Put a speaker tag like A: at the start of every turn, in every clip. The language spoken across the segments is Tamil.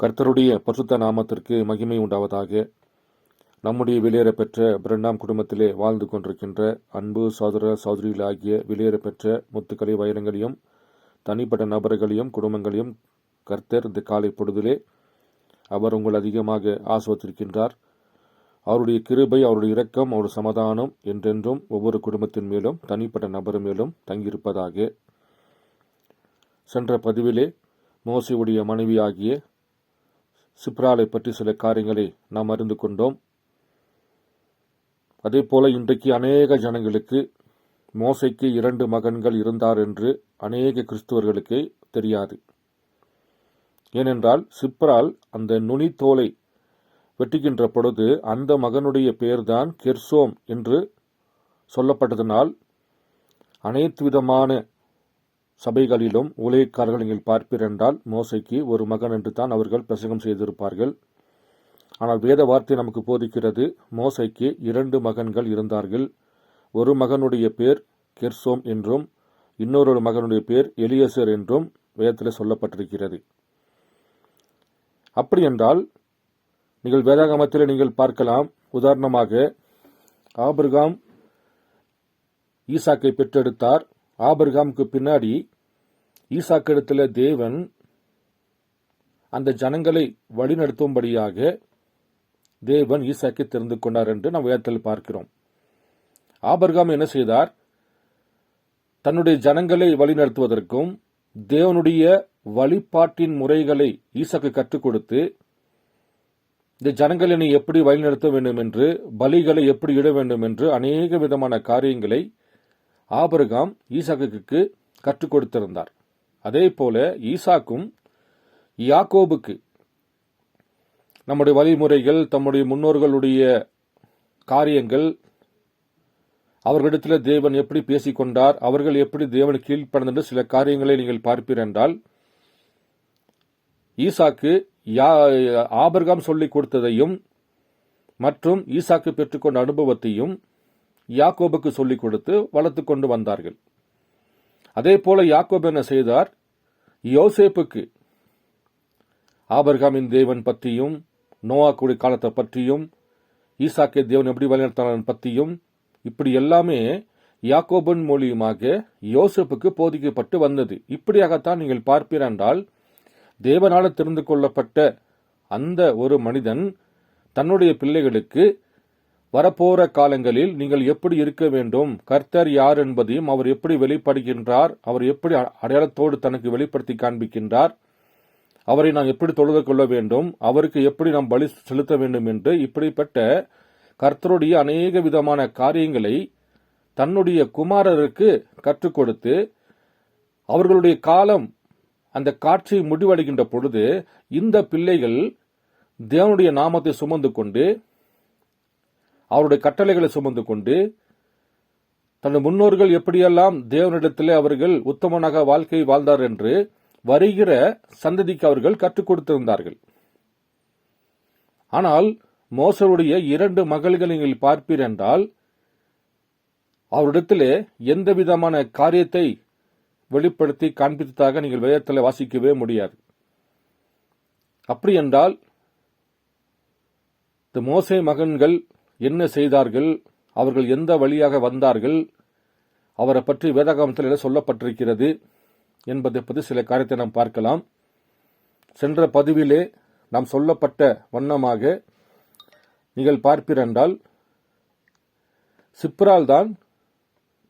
A: கர்த்தருடைய பரிசுத்த நாமத்திற்கு மகிமை உண்டாவதாக. நம்முடைய வெளியேற பெற்ற பிரண்டாம் குடும்பத்திலே வாழ்ந்து கொண்டிருக்கின்ற அன்பு சகோதர சகோதரிகளாகிய வெளியேற பெற்ற முத்துக்களை வைரங்களையும் தனிப்பட்ட நபர்களையும் குடும்பங்களையும் கர்த்தர் இந்த காலை பொழுதிலே அவர் உங்கள் அதிகமாக ஆசிர்வதித்திருக்கின்றார். அவருடைய கிருபை, அவருடைய இரக்கம், அவருடைய சமாதானம் என்றென்றும் ஒவ்வொரு குடும்பத்தின் மேலும் தனிப்பட்ட நபர் மேலும் தங்கியிருப்பதாக. சென்ற பதிவிலே மோசேயுடைய மனைவியாகிய சிப்ராலை பற்றி சில காரியங்களை நாம் அறிந்து கொண்டோம். அதே போல இன்றைக்கு அநேக ஜனங்களுக்கு மோசைக்கு 2 மகன்கள் இருந்தார் என்று அநேக கிறிஸ்துவர்களுக்கு தெரியாது. ஏனென்றால் சிப்ரால் அந்த நுனித்தோலை வெட்டுகின்ற பொழுது அந்த மகனுடைய பெயர்தான் கெர்சோம் என்று சொல்லப்பட்டதனால் அனைத்து விதமான சபைகளிலும் ஊழியக்காரர்கள் நீங்கள் பார்ப்பீர் என்றால் மோசைக்கு ஒரு மகன் என்று தான் அவர்கள் பிரசங்கம் செய்திருப்பார்கள். ஆனால் வேத வார்த்தை நமக்கு போதிக்கிறது, மோசைக்கு 2 மகன்கள் இருந்தார்கள். ஒரு மகனுடைய பேர் கெர்சோம் என்றும் இன்னொரு மகனுடைய பேர் எலியசர் என்றும் வேதத்தில் சொல்லப்பட்டிருக்கிறது. அப்படி என்றால் நீங்கள் வேதாகமத்தில் நீங்கள் பார்க்கலாம். உதாரணமாக ஆபிரகாம் ஈசாக்கை பெற்றெடுத்தார். ஆபிரகாமுக்கு பின்னாடி ஈசாக்கிடத்தில் தேவன் அந்த ஜனங்களை வழிநடத்தும்படியாக தேவன் ஈசாக்கை தெரிந்து கொண்டார் என்று நாம் வேதத்தில் பார்க்கிறோம். ஆபிரகாம் என்ன செய்தார்? தன்னுடைய ஜனங்களை வழிநடத்துவதற்கும் தேவனுடைய வழிபாட்டின் முறைகளை ஈசாக்கு கற்றுக் கொடுத்து இந்த ஜனங்களை எப்படி வழிநடத்த வேண்டும் என்று, பலிகளை எப்படி இட வேண்டும் என்று அநேக விதமான காரியங்களை ஆபிரகாம் ஈசாக்குக்கு கற்றுக் கொடுத்திருந்தார். அதே போல ஈசாக்கும் யாக்கோபுக்கு நம்முடைய வழிமுறைகள், தம்முடைய முன்னோர்களுடைய காரியங்கள், அவர்களிடத்தில் தேவன் எப்படி பேசிக்கொண்டார், அவர்கள் எப்படி தேவன் கீழ்ப்படிந்த சில காரியங்களை நீங்கள் பார்ப்பீர் என்றால், ஈசாக்கு ஆபிரகாம் சொல்லிக் கொடுத்ததையும் மற்றும் ஈசாக்கு பெற்றுக்கொண்ட அனுபவத்தையும் யாக்கோபுக்கு சொல்லிக் கொடுத்து வளர்த்து கொண்டு வந்தார்கள். அதே போல யாக்கோபு என்ன செய்தார்? யோசேப்புக்கு ஆபிரகாமின் தேவன் பற்றியும், நோவாக்குடைய காலத்தை பற்றியும், ஈசாக்கை தேவன் எப்படி வழிநடத்தினார் பற்றியும், இப்படி எல்லாமே யாக்கோபின் மூலியமாக யோசேப்புக்கு போதிக்கப்பட்டு வந்தது. இப்படியாகத்தான் நீங்கள் பார்ப்பீர் என்றால், தேவனால தெரிந்து கொள்ளப்பட்ட அந்த ஒரு மனிதன் தன்னுடைய பிள்ளைகளுக்கு வரப்போற காலங்களில் நீங்கள் எப்படி இருக்க வேண்டும், கர்த்தர் யார் என்பதையும், அவர் எப்படி வெளிப்படுகின்றார், அவர் எப்படி அடையாளத்தோடு தனக்கு வெளிப்படுத்தி காண்பிக்கின்றார், அவரை நாம் எப்படி தொழுது கொள்ள வேண்டும், அவருக்கு எப்படி நாம் பலி செலுத்த வேண்டும் என்று இப்படிப்பட்ட கர்த்தருடைய அநேக விதமான காரியங்களை தன்னுடைய குமாரருக்கு கற்றுக் கொடுத்து, அவர்களுடைய காலம் அந்த காட்சி முடிவடைகின்ற பொழுது இந்த பிள்ளைகள் தேவனுடைய நாமத்தை சுமந்து கொண்டு, அவருடைய கட்டளைகளை சுமந்து கொண்டு, தன்னுடைய முன்னோர்கள் எப்படியெல்லாம் தேவனிடத்திலே அவர்கள் உத்தமனாக வாழ்க்கை வாழ்ந்தார் என்று வருகிற சந்ததிக்கு அவர்கள் கற்றுக் கொடுத்திருந்தார்கள். ஆனால் மோசேயுடைய 2 மகள்களை நீங்கள் பார்ப்பீர் என்றால், அவரிடத்திலே எந்த விதமான காரியத்தை வெளிப்படுத்தி காண்பித்ததாக நீங்கள் வேதத்தில் வாசிக்கவே முடியாது. அப்படி என்றால் இந்த மோசே மகன்கள் என்ன செய்தார்கள், அவர்கள் எந்த வழியாக வந்தார்கள், அவரை பற்றி வேதாகமத்தில் என்ன சொல்லப்பட்டிருக்கிறது என்பதை பற்றி சில காரியத்தை நாம் பார்க்கலாம். சென்ற பதிவிலே நாம் சொல்லப்பட்ட வண்ணமாக நீங்கள் பார்ப்பீர் என்றால், சிப்ரால் தான்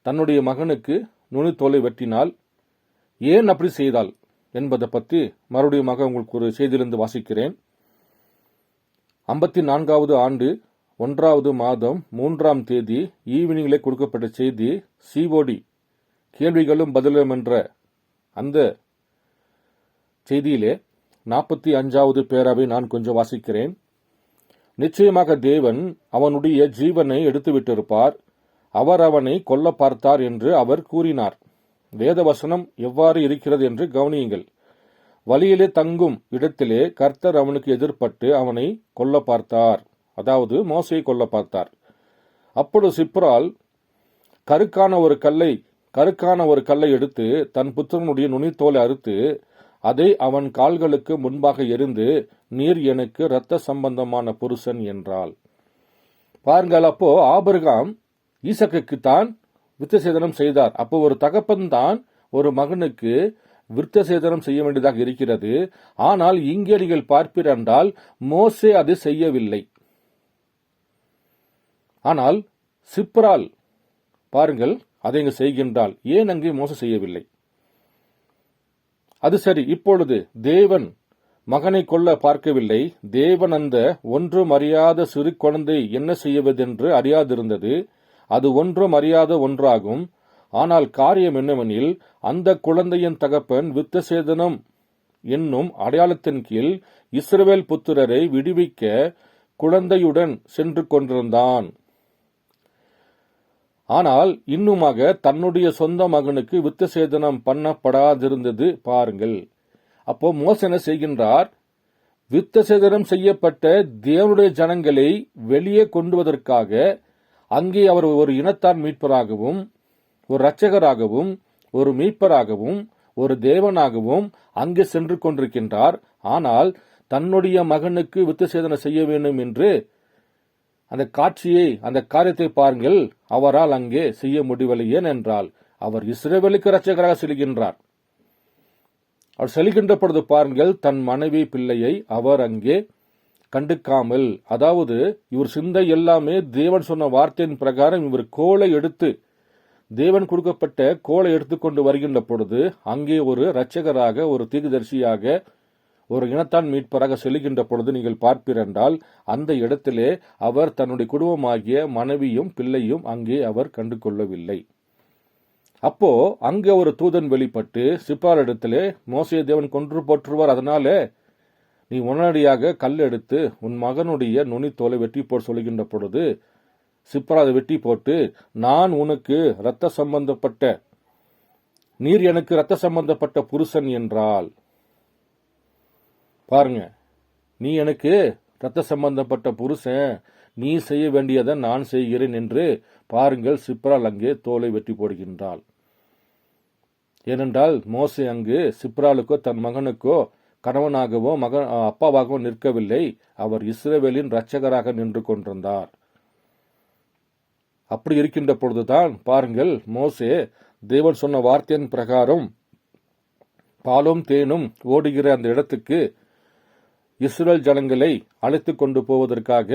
A: தன்னுடைய மகனுக்கு நுனித்தோலை வெட்டினாள். ஏன் அப்படி செய்தாள் என்பதை பற்றி மறுபடியும் உங்களுக்கு ஒரு செய்தியிலிருந்து வாசிக்கிறேன். 54வது ஆண்டு 1வது மாதம் 3ஆம் தேதி ஈவினிங்கிலே கொடுக்கப்பட்ட செய்தி சிஓடி, கேள்விகளும் பதிலும் என்ற அந்த செய்தியிலே 45வது பேராவை நான் கொஞ்சம் வாசிக்கிறேன். நிச்சயமாக தேவன் அவனுடைய ஜீவனை எடுத்துவிட்டிருப்பார், அவர் அவனை கொல்ல பார்த்தார் என்று அவர் கூறினார். வேதவசனம் எவ்வாறு இருக்கிறது என்று கவனியுங்கள். வழியிலே தங்கும் இடத்திலே கர்த்தர் அவனுக்கு எதிர்பட்டு அவனை கொல்ல பார்த்தார், அதாவது மோசையை கொல்ல பார்த்தார். அப்பொழுது சிப்ரால் கருக்கான ஒரு கல்லை எடுத்து தன் புத்திரனுடைய நுனித்தோலை அறுத்து அதை அவன் கால்களுக்கு முன்பாக எறிந்து, நீர் எனக்கு இரத்த சம்பந்தமான புருஷன் என்றாள். பாருங்கள், அப்போ ஆபிரகாம் ஈசாக்குக்குத்தான் விருத்தசேதனம் செய்தார். அப்போ ஒரு தகப்பன் தான் ஒரு மகனுக்கு விருத்தசேதனம் செய்ய வேண்டியதாக இருக்கிறது. ஆனால் இங்கே நீங்கள் பார்ப்பீர் என்றால் மோசே அது செய்யவில்லை. ஆனால் சிப்ராள் பாருங்கள் அதை இங்கு செய்கின்றாள். ஏன் அங்கே மோசே செய்யவில்லை? அது சரி, இப்பொழுது தேவன் மகனை கொல்ல பார்க்கவில்லை. தேவன் அந்த ஒன்றும் அறியாத சிறு குழந்தை என்ன செய்வதென்று அறியாதிருந்தது. அது ஒன்றும் அறியாத ஒன்றாகும். ஆனால் காரியம் என்னவெனில், அந்த குழந்தையின் தகப்பன் விருத்தசேதனம் என்னும் அடையாளத்தின் கீழ் இஸ்ரவேல் புத்திரரை விடுவிக்க குழந்தையுடன் சென்று கொண்டிருந்தான். ஆனால் இன்னுமாக தன்னுடைய சொந்த மகனுக்கு விருத்தசேதனம் பண்ணப்படாதிருந்தது. பாருங்கள், அப்போ மோசே என்ன செய்கின்றார்? விருத்தசேதனம் செய்யப்பட்ட தேவனுடைய ஜனங்களை வெளியே கொண்டுவதற்காக அங்கே அவர் ஒரு இனத்தான் மீட்பராகவும், ஒரு இரட்சகராகவும், ஒரு மீட்பராகவும், ஒரு தேவனாகவும் அங்கே சென்று கொண்டிருக்கின்றார். ஆனால் தன்னுடைய மகனுக்கு விருத்தசேதனம் செய்ய வேண்டும் என்று அந்த காட்சியை, அந்த காரியத்தை பாருங்கள், அவரால் அங்கே செய்ய முடியவில்லை. ஏனென்றால் அவர் இஸ்ரவேலுக்கு இரட்சகராக செல்கின்றார். அவர் செல்கின்ற பொழுது பாருங்கள், தன் மனைவி பிள்ளையை அவர் அங்கே கண்டுக்காமல், அதாவது இவர் சிந்தை எல்லாமே தேவன் சொன்ன வார்த்தையின் பிரகாரம் இவர் கோலை எடுத்து, தேவன் கொடுக்கப்பட்ட கோலை எடுத்துக்கொண்டு வருகின்ற பொழுது அங்கே ஒரு இரட்சகராக, ஒரு தீர்க்கதரிசியாக, ஒரு இனத்தான் மீட்பராக செல்கின்ற பொழுது நீங்கள் பார்ப்பீரென்றால் அந்த இடத்திலே அவர் தன்னுடைய குடும்பமாகிய மனைவியும் பிள்ளையும் அங்கே அவர் கண்டு கொள்ளவில்லை. அப்போ அங்கே ஒரு தூதன் வெளிப்பட்டு சிப்ராள் இடத்திலே, மோசே தேவன் கொன்று போற்றுவார், அதனால நீ உடனடியாக கல் எடுத்து உன் மகனுடைய நுனித்தோலை வெட்டி போட்டு சொல்லுகின்ற பொழுது சிப்ராள் அதை வெட்டி போட்டு, நான் உனக்கு இரத்த சம்பந்தப்பட்ட, நீர் எனக்கு இரத்த சம்பந்தப்பட்ட புருஷன் என்றால். பாருங்க, நீ எனக்கு இரத்த சம்பந்தப்பட்ட புருஷன், நீ செய்ய வேண்டியதை நான் செய்கிறேன் என்று பாருங்கள், சிப்ராள் அங்கே தோலை வெட்டி போடுகின்றாள். ஏனென்றால் மோசே அங்கு சிப்ராளுக்கோ தன் மகனுக்கோ கணவனாகவோ அப்பாவாகவோ நிற்கவில்லை. அவர் இஸ்ரவேலின் இரட்சகராக நின்று கொண்டிருந்தார். அப்படி இருக்கின்ற பொழுதுதான் பாருங்கள், மோசே தேவன் சொன்ன வார்த்தையின் பிரகாரம் பாலும் தேனும் ஓடுகிற அந்த இடத்துக்கு இஸ்ரவேல் ஜனங்களை அழைத்து கொண்டு போவதற்காக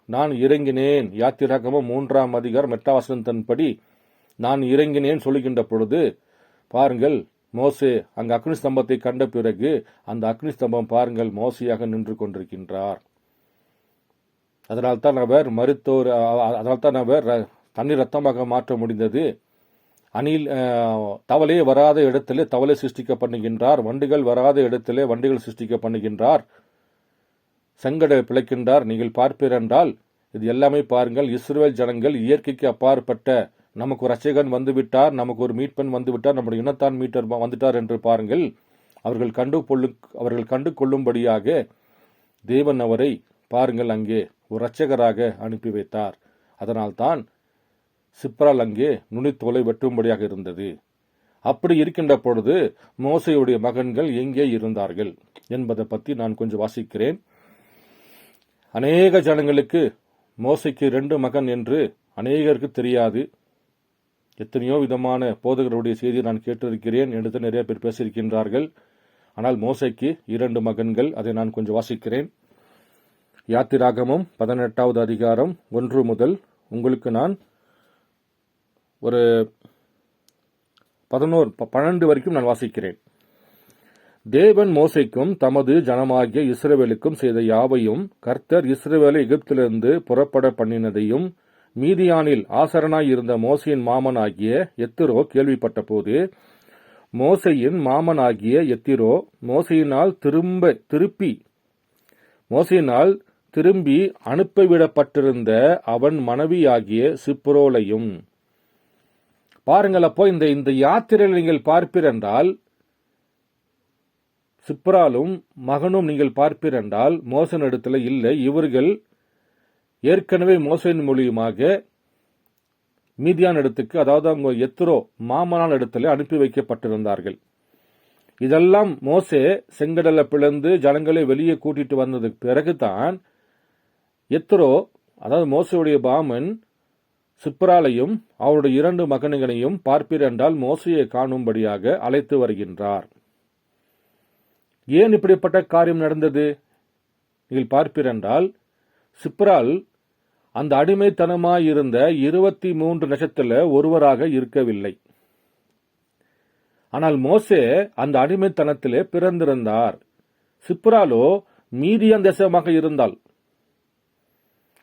A: நான் இறங்கினேன். யாத்திராகமம் 3ஆம் அதிகாரம் 8ஆம் வசனத்தின்படி நான் இறங்கினேன் சொல்லுகின்ற பொழுது பாருங்கள், மோசே அங்கு அக்னி ஸ்தம்பத்தை கண்ட பிறகு அந்த அக்னி ஸ்தம்பம் பாருங்கள் மோசையாக நின்று கொண்டிருக்கின்றார். அதனால்தான் அவர் மருத்துவர், அதனால்தான் அவர் தண்ணீர் ரத்தமாக மாற்ற முடிந்தது. தவளை வராத இடத்திலே தவளை சிருஷ்டிக்க பண்ணுகின்றார். வண்டுகள் வராத இடத்திலே வண்டுகள் சிருஷ்டிக்க பண்ணுகின்றார். செங்கடை பிழைக்கின்றார். நீங்கள் பார்ப்பீர் என்றால் இது எல்லாமே பாருங்கள், இஸ்ரவேல் ஜனங்கள் இயற்கைக்கு அப்பாற்பட்ட, நமக்கு ஒரு ரட்சகன் வந்துவிட்டார், நமக்கு ஒரு மீட்பன் வந்துவிட்டார், நம்முடைய இனத்தான் மீட்டர் வந்துட்டார் என்று பாருங்கள், அவர்கள் கண்டு கொள்ளும்படியாக தேவன் அவரை பாருங்கள் அங்கே ஒரு இரட்சகராக அனுப்பி வைத்தார். அதனால்தான் சிப்ராள் அங்கே நுனித்தோலை வெட்டும்படியாக இருந்தது. அப்படி இருக்கின்ற பொழுது மோசேயுடைய மகன்கள் எங்கே இருந்தார்கள் என்பதை பற்றி நான் கொஞ்சம் வாசிக்கிறேன். அநேக ஜனங்களுக்கு மோசைக்கு 2 மகன் என்று அநேகருக்கு தெரியாது. எத்தனையோ விதமான போதகருடைய செய்தியை நான் கேட்டிருக்கிறேன் என்று நிறைய பேர் பேசியிருக்கின்றார்கள். ஆனால் மோசைக்கு 2 மகன்கள். அதை நான் கொஞ்சம் வாசிக்கிறேன். யாத்திராகமம் 18ஆவது அதிகாரம் 1 முதல் உங்களுக்கு நான் ஒரு 12 வரைக்கும் நான் வாசிக்கிறேன். தேவன் மோசேக்கும் தமது ஜனமாகிய இஸ்ரவேலுக்கும் செய்த யாவையும், கர்த்தர் இஸ்ரவேலை எகிப்திலிருந்து புறப்பட பண்ணினதையும் மீதியானில் ஆசரனாய் இருந்த மோசையின் மாமனாகிய எத்திரோ கேள்விப்பட்ட போது, மோசையின் மாமனாகிய எத்திரோ மோசையினால் திரும்பி அனுப்பிவிடப்பட்டிருந்த அவன் மனைவியாகிய சிப்ரோலையும். பாருங்கள், அப்போ இந்த யாத்திரையில் நீங்கள் பார்ப்பீர் என்றால் சிப்ராலும் மகனும் நீங்கள் பார்ப்பீர் என்றால் மோசன் இடத்துல இல்லை. இவர்கள் ஏற்கனவே மோசையின் மூலியமாக மீதியான இடத்துக்கு, அதாவது அவங்க எத்திரோ மாமனான் இடத்துல அனுப்பி வைக்கப்பட்டிருந்தார்கள். இதெல்லாம் மோசே செங்கடலை பிளந்து ஜனங்களை வெளியே கூட்டிட்டு வந்ததுக்கு பிறகுதான் எத்ரோ, அதாவது மோசையுடைய பாமன், சிப்ராலையும் அவருடைய 2 மகன்களையும் பார்ப்பீர் என்றால் மோசையை காணும்படியாக அழைத்து வருகின்றார். ஏன் இப்படிப்பட்ட காரியம் நடந்தது? நீங்கள் பார்ப்பீர் என்றால் சிப்ரால் அந்த அடிமைத்தனமாயிருந்த 23 நட்சத்திர ஒருவராக இருக்கவில்லை. ஆனால் மோசே அந்த அடிமைத்தனத்திலே பிறந்திருந்தார். சிப்ராலோ மீதியான் தேசமாக இருந்தால்.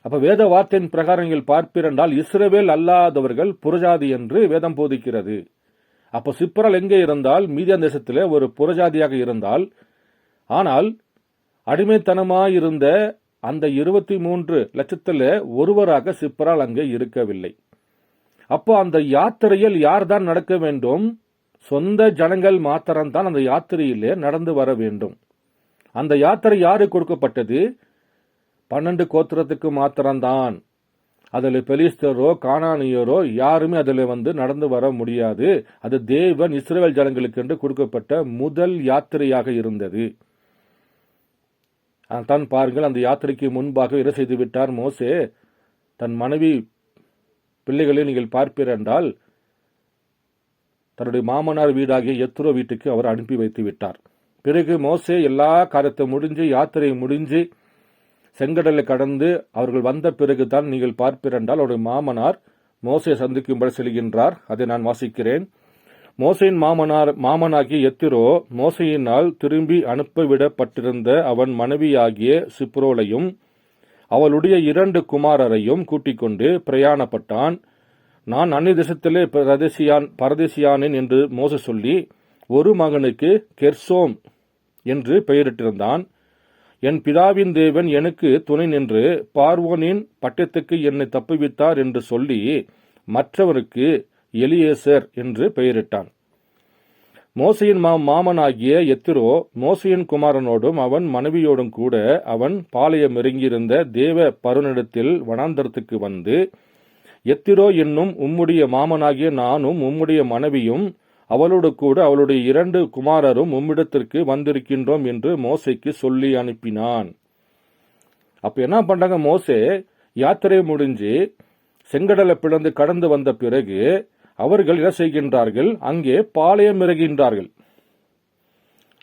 A: அப்ப வேத வார்த்தையின் பிரகாரங்கள் பார்ப்பீர் என்றால் இஸ்ரவேல் அல்லாதவர்கள் புறஜாதி என்று வேதம் போதிக்கிறது. அப்போ சிப்ரால் எங்கே இருந்தால் மீதியான் தேசத்திலே ஒரு புறஜாதியாக இருந்தால், ஆனால் அடிமைத்தனமாயிருந்த அந்த 23 லட்சத்தில ஒருவராக சிப்ரால் அங்கே இருக்கவில்லை. அப்போ அந்த யாத்திரையில் யார்தான் நடக்க வேண்டும்? சொந்த ஜனங்கள் மாத்திரம்தான் அந்த யாத்திரையிலே நடந்து வர வேண்டும். அந்த யாத்திரை யாருக்கு கொடுக்கப்பட்டது? 12 கோத்திரத்துக்கு மாத்திரம்தான். அதில் பெலிஸ்தரோ கானானியரோ யாருமே அதில் நடந்து வர முடியாது. அது தேவன் இஸ்ரவேல் ஜனங்களுக்கு என்று கொடுக்கப்பட்ட முதல் யாத்திரையாக இருந்தது. தான் பாருங்கள், அந்த யாத்திரைக்கு முன்பாக என்ன செய்து விட்டார் மோசே? தன் மனைவி பிள்ளைகளை நீங்கள் பார்ப்பீர் என்றால் தன்னுடைய மாமனார் வீடாகிய எத்ரோ வீட்டுக்கு அவர் அனுப்பி வைத்து விட்டார். பிறகு மோசே எல்லா காரியத்தை முடிஞ்சு, யாத்திரை முடிஞ்சு, செங்கடலை கடந்து அவர்கள் வந்த பிறகுதான் நீங்கள் பார்ப்பீர் என்றால் அவருடைய மாமனார் மோசே சந்திக்கும்படி செல்கின்றார். அதை நான் வாசிக்கிறேன். மோசையின் மாமனாகிய எத்திரோ மோசையினால் திரும்பி அனுப்பிவிடப்பட்டிருந்த அவன் மனைவியாகிய சிப்ரோலையும் அவளுடைய 2 குமாரரையும் கூட்டிக் கொண்டு பிரயாணப்பட்டான். நான் அந்நிய தேசத்திலே பரதேசியானேன் என்று மோசே சொல்லி ஒரு மகனுக்கு கெர்சோம் என்று பெயரிட்டிருந்தான். என் பிதாவின் தேவன் எனக்கு துணை நின்று பார்வோனின் பட்டத்துக்கு என்னை தப்புவித்தார் என்று சொல்லி மற்றவருக்கு எலியேசர் என்று பெயரிட்டான். மோசையின் மாமனாகிய எத்திரோ மோசையின் குமாரனோடும் அவன் மனைவியோடும் கூட அவன் பாளையம் இறங்கியிருந்த தேவ பருவனிடத்தில் வனாந்தரத்துக்கு வந்து, எத்திரோ என்னும் உம்முடைய மாமனாகிய நானும் உம்முடைய மனைவியும் அவளோடு கூட அவளுடைய 2 குமாரரும் உம்மிடத்திற்கு வந்திருக்கின்றோம் என்று மோசைக்கு சொல்லி அனுப்பினான். அப்ப என்ன பண்றாங்க? மோசே யாத்திரை முடிஞ்சு செங்கடலை பிளந்து கடந்து வந்த பிறகு அவர்கள் என்ன செய்கின்றார்கள்? அங்கே பாளையம் இறங்குகின்றார்கள்.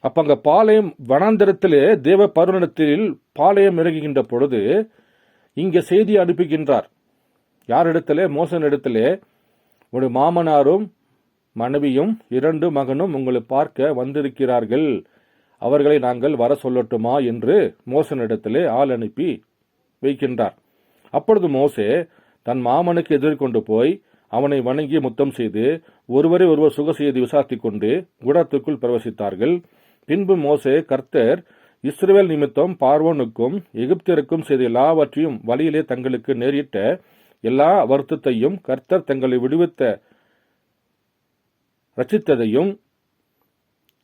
A: அப்ப அங்க பாளையம் வனாந்தரத்திலே தேவ பருவனிடத்தில் பாளையம் இறங்குகின்ற பொழுது இங்க செய்தி அனுப்புகின்றார். யாரிடத்திலே? மோசன் இடத்திலே, ஒரு மாமனாரும் மனைவியும் 2 மகனும் உங்களை பார்க்க வந்திருக்கிறார்கள், அவர்களை நாங்கள் வர சொல்லட்டுமா என்று மோசனிடத்திலே ஆள் அனுப்பி வைக்கின்றார். அப்பொழுது மோசே தன் மாமனுக்கு எதிர்கொண்டு போய் அவனை வணங்கி முத்தம் செய்து ஒருவரை ஒருவர் சுக செய்தி விசாரித்துக் கொண்டு குடத்துக்குள் பிரவேசித்தார்கள். பின்பு மோசே கர்த்தர் இஸ்ரவேல் நிமித்தம் பார்வோனுக்கும் எகிப்தியருக்கும் செய்த எல்லாவற்றையும் வழியிலே தங்களுக்கு நேரிட்ட எல்லா வருத்தத்தையும் கர்த்தர் தங்களை விடுவித்த ரட்சித்ததையும்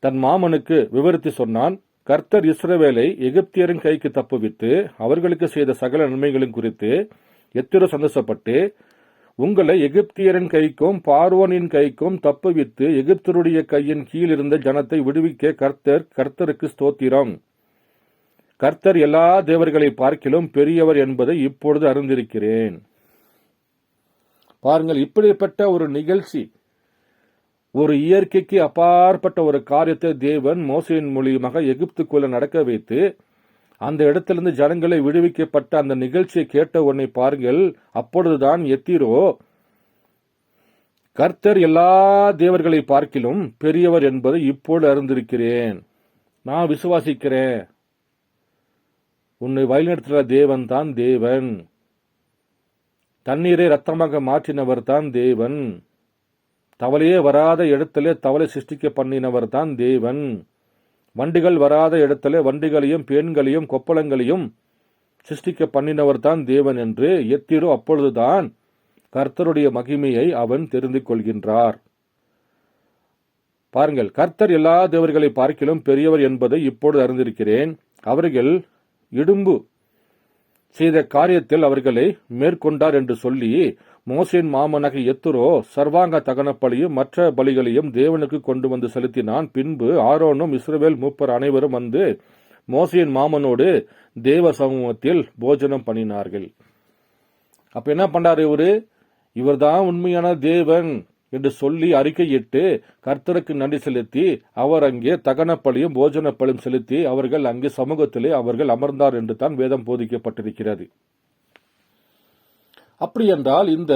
A: தன் மாமனுக்கு விவரித்து சொன்னான். கர்த்தர் இஸ்ரவேலை எகிப்தியரின் கைக்கு தப்புவித்து அவர்களுக்கு செய்த சகல நன்மைகளும் குறித்து எத்திரோ சந்தோஷப்பட்டு, உங்களை எகிப்தியரின் கைக்கும் பார்வோனின் கைக்கும் தப்புவித்து எகிப்தருடைய கையின் கீழ் இருந்த ஜனத்தை விடுவிக்க கர்த்தருக்கு ஸ்தோத்திரம். கர்த்தர் எல்லா தேவர்களை பார்க்கிலும் பெரியவர் என்பதை இப்பொழுது அறிந்திருக்கிறேன். பாருங்கள், இப்படிப்பட்ட ஒரு நிகழ்ச்சி, ஒரு இயற்கைக்கு அப்பாற்பட்ட ஒரு காரியத்தை தேவன் மோசையின் மூலியமாக எகிப்துக்குள்ள நடக்க வைத்து அந்த இடத்திலிருந்து ஜனங்களை விடுவிக்கப்பட்ட அந்த நிகழ்ச்சியை கேட்ட உடனே பாருங்கள், அப்பொழுதுதான் எத்திரோ கர்த்தர் எல்லா தேவர்களை பார்க்கிலும் பெரியவர் என்பதை இப்போது அறிந்திருக்கிறேன். நான் விசுவாசிக்கிறேன், உன்னை வழிநடத்துகிற தேவன் தான் தேவன், தண்ணீரை ரத்தமாக மாற்றினவர் தான் தேவன், தவளையே வராத இடத்திலே தவளை சிருஷ்டிக்க பண்ணினவர் தான் தேவன், வண்டிகள் வராத இடத்திலே வண்டிகளையும் பேன்களையும் கொப்பளங்களையும் சிருஷ்டிக்க பண்ணினவர் தான் தேவன் என்று எத்திரோ அப்பொழுதுதான் கர்த்தருடைய மகிமையை அவன் தெரிந்து கொள்கின்றார். பாருங்கள், கர்த்தர் எல்லா தேவர்களை பார்க்கிலும் பெரியவர் என்பதை இப்பொழுது அறிந்திருக்கிறேன். அவர்கள் இடும்பு செய்த காரியத்தில் அவர்களை மேற்கொண்டார் என்று சொல்லி மோசேயின் மாமனாகிய யெத்ரோ சர்வாங்க தகன பலியும் மற்ற பலிகளையும் தேவனுக்கு கொண்டு வந்து செலுத்தினான். பின்பு ஆரோனும் இஸ்ரவேல் மூப்பர் அனைவரும் வந்து மோசேயின் மாமனோடு தேவ சமூகத்தில் போஜனம் பண்ணினார்கள். அப்ப என்ன பண்றாரு இவர்தான் உண்மையான தேவன் என்று சொல்லி அறிக்கையிட்டு கர்த்தருக்கு நன்றி செலுத்தி அவர் அங்கே தகன பலியும் போஜன பலியும் செலுத்தி அவர்கள் அங்கே சமூகத்திலே அவர்கள் அமர்ந்தார் என்று தான் வேதம் போதிக்கப்பட்டிருக்கிறது. அப்படி என்றால் இந்த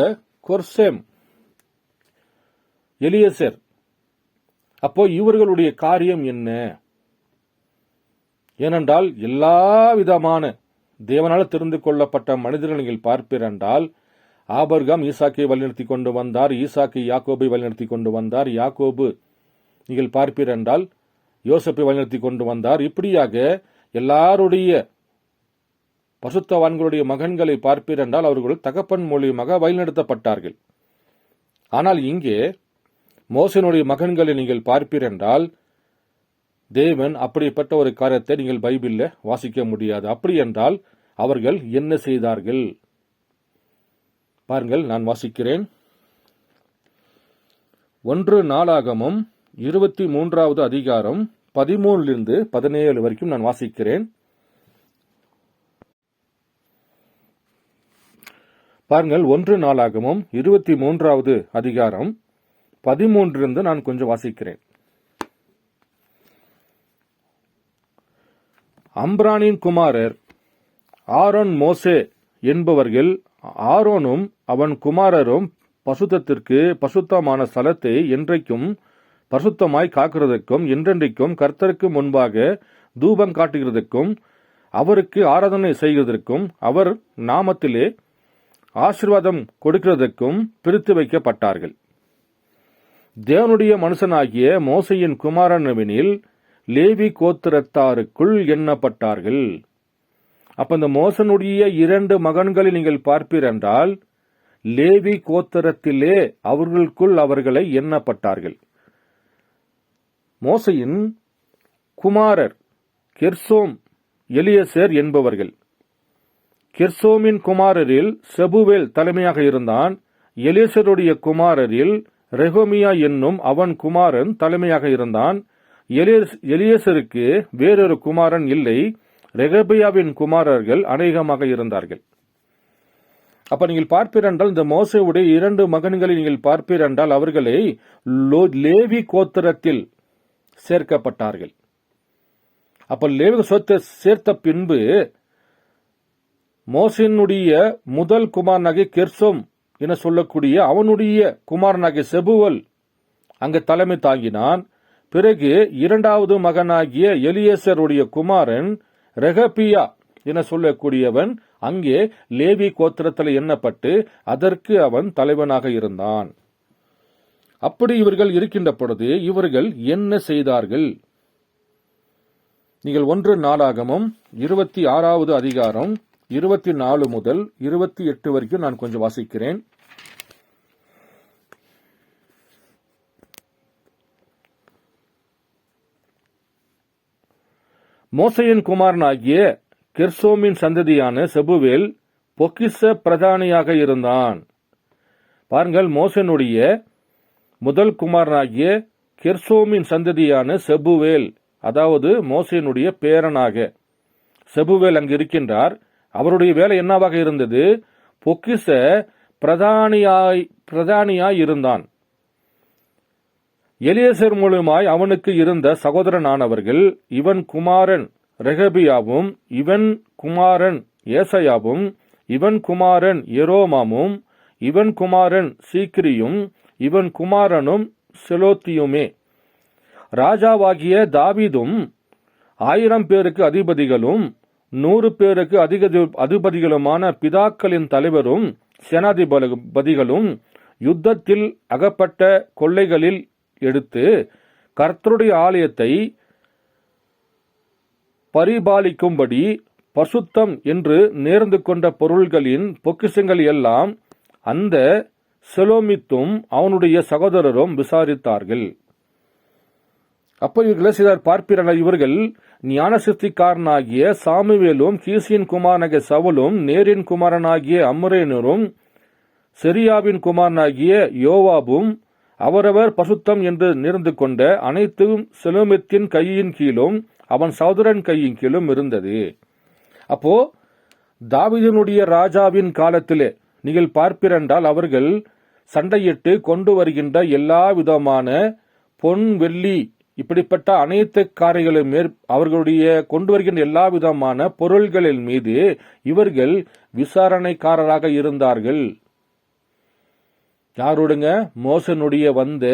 A: கொர்சேம், எலியேசர், அப்போ இவர்களுடைய காரியம் என்ன? ஏனென்றால் எல்லா விதமான தேவனால் தெரிந்து கொள்ளப்பட்ட மனிதர்கள் நீங்கள் பார்ப்பீர் என்றால் ஆபிரகாம் ஈசாக்கை வழிநடத்தி கொண்டு வந்தார், ஈசாக்கு யாக்கோபை வழிநடத்தி கொண்டு வந்தார், யாக்கோபு நீங்கள் பார்ப்பீர் என்றால் யோசப்பை வழிநடத்தி கொண்டு வந்தார். இப்படியாக எல்லாருடைய பசுத்தவான்களுடைய மகன்களை பார்ப்பீர் என்றால் அவர்கள் தகப்பன் மூலியமாக வழிநடத்தப்பட்டார்கள். ஆனால் இங்கே மோசனுடைய மகன்களை நீங்கள் பார்ப்பீர் என்றால் தேவன் அப்படிப்பட்ட ஒரு காரியத்தை நீங்கள் பைபிளில் வாசிக்க முடியாது. அப்படி என்றால் அவர்கள் என்ன செய்தார்கள் பாருங்கள், நான் வாசிக்கிறேன். 1 நாளாகமம் 23வது அதிகாரம் 13 17 வரைக்கும் நான் வாசிக்கிறேன். பாருங்கள், 1 நாளாகமம் 23வது அதிகாரம் 13 நான் கொஞ்சம் வாசிக்கிறேன். அம்ரானின் குமாரர் ஆரோன் மோசே என்பவர்கள் ஆரோனும் அவன் குமாரரும் பசுத்தத்திற்கு பசுத்தமான ஸ்தலத்தை என்றைக்கும் பசுத்தமாய் காக்கிறதுக்கும் என்றென்றைக்கும் கர்த்தருக்கு முன்பாக தூபம் காட்டுகிறதுக்கும் அவருக்கு ஆராதனை செய்கிறதற்கும் அவர் நாமத்திலே ஆசீர்வாதம் கொடுக்கிறதற்கும் பிரித்து வைக்கப்பட்டார்கள். தேவனுடைய மனுஷனாகிய மோசையின் குமாரனவனில் லேவி கோத்திரத்தாருக்குள் எண்ணப்பட்டார்கள். அப்ப இந்த மோசனுடைய 2 மகன்களை நீங்கள் பார்ப்பீர் என்றால் லேவி கோத்திரத்திலே அவர்களுக்குள் அவர்களை எண்ணப்பட்டார்கள். மோசையின் குமாரர் கெர்சோம், எலியேசர் என்பவர்கள். கெர்சோமின் குமாரரில் செபுவேல் தலைமையாக இருந்தான். எலியேசருடைய குமாரரில் ரெகோமியா என்னும் அவன் குமாரன் தலைமையாக இருந்தான். எலியேசருக்கு வேறொரு குமாரன் இல்லை. ரெகபியாவின் குமாரர்கள் அநேகமாக இருந்தார்கள். அப்ப நீங்கள் பார்ப்பீர் என்றால் இந்த மோசேவுடைய 2 மகன்களை நீங்கள் பார்ப்பீர் என்றால் அவர்களை லேவி கோத்திரத்தில் சேர்க்கப்பட்டார்கள். அப்ப லேவி சொத்தை சேர்த்த பின்பு மோசேனுடைய முதல் குமாரனாகிய கெர்சோம் என சொல்லக்கூடிய அவனுடைய குமாரனாகிய செபுவல் அங்கு தலைமை தாங்கினான். பிறகு 2வது மகனாகிய எலியேசருடைய குமாரன் ரெகபியா என சொல்லக்கூடியவன் அங்கே லேவி கோத்திரத்தில் எண்ணப்பட்டு அதற்கு அவன் தலைவனாக இருந்தான். அப்படி இவர்கள் இருக்கின்ற பொழுது இவர்கள் என்ன செய்தார்கள்? நீங்கள் 1 நாளாகமம் 26வது அதிகாரம் 24 முதல் 28 வரைக்கும் நான் கொஞ்சம் வாசிக்கிறேன். மோசையின் குமாரனாகிய கெர்சோமின் சந்ததியான செபுவேல் பொக்கிஷ பிரதானியாக இருந்தான். பாருங்கள், மோசனுடைய முதல் குமாரனாகிய கெர்சோமின் சந்ததியான செபுவேல், அதாவது மோசனுடைய பேரனாக செபுவேல் அங்கு இருக்கின்றார். அவருடைய வேலை என்னவாக இருந்தது? பொக்கிஷ பிரதானியாய் இருந்தான். எலியேசர் மூலமாய் அவனுக்கு இருந்த சகோதரனானவர்கள் இவன் குமாரன் ரெகபியாவும், இவன் குமாரன் ஏசாயாவும், இவன் குமாரன் எரோமாமும், இவன் குமாரன் சீக்கிரியும், இவன் குமாரனும் செலோத்தியுமே. ராஜாவாகிய தாவீதும் 1000 பேருக்கு அதிபதிகளும் 100 பேருக்கு அதிபதிகளுமான பிதாக்களின் தலைவரும் சேனாதிபதிகளும் யுத்தத்தில் அகப்பட்ட கொள்ளைகளில் எடுத்து கர்த்தருடைய ஆலயத்தை பரிபாலிக்கும்படி பசுத்தம் என்று நேர்ந்து கொண்ட பொருள்களின் பொக்கிஷங்கள் எல்லாம் அந்த செலோமித்தும் அவனுடைய சகோதரரும் விசாரித்தார்கள். அப்போ இவர்களை சிலர் பார்ப்பீர்கள், இவர்கள் ஞானசித்திக்காரனாகிய சாமுவேலும் கீசியின் குமாரனாகிய சவுலும் நேரின் குமாரனாகிய அம்ரேனரும் செரியாவின் குமாரனாகிய யோவாபும் அவரவர் பசுத்தம் என்று நிறந்து கொண்ட அனைத்தும் செலோமித்தின் கையின் கீழும் அவன் சகோதரன் கையின் கீழும் இருந்தது. அப்போ தாவீதினுடைய ராஜாவின் காலத்திலே நீங்கள் பார்ப்பிரண்டால் அவர்கள் சண்டையிட்டு கொண்டு வருகின்ற எல்லா விதமான பொன் வெள்ளி இப்படிப்பட்ட அனைத்து காரியங்களும் அவர்களுடைய கொண்டு வருகின்ற எல்லா விதமான பொருள்களின் மீது இவர்கள் விசாரணைக்காரராக இருந்தார்கள். யாருடுங்க? மோசனுடைய வந்த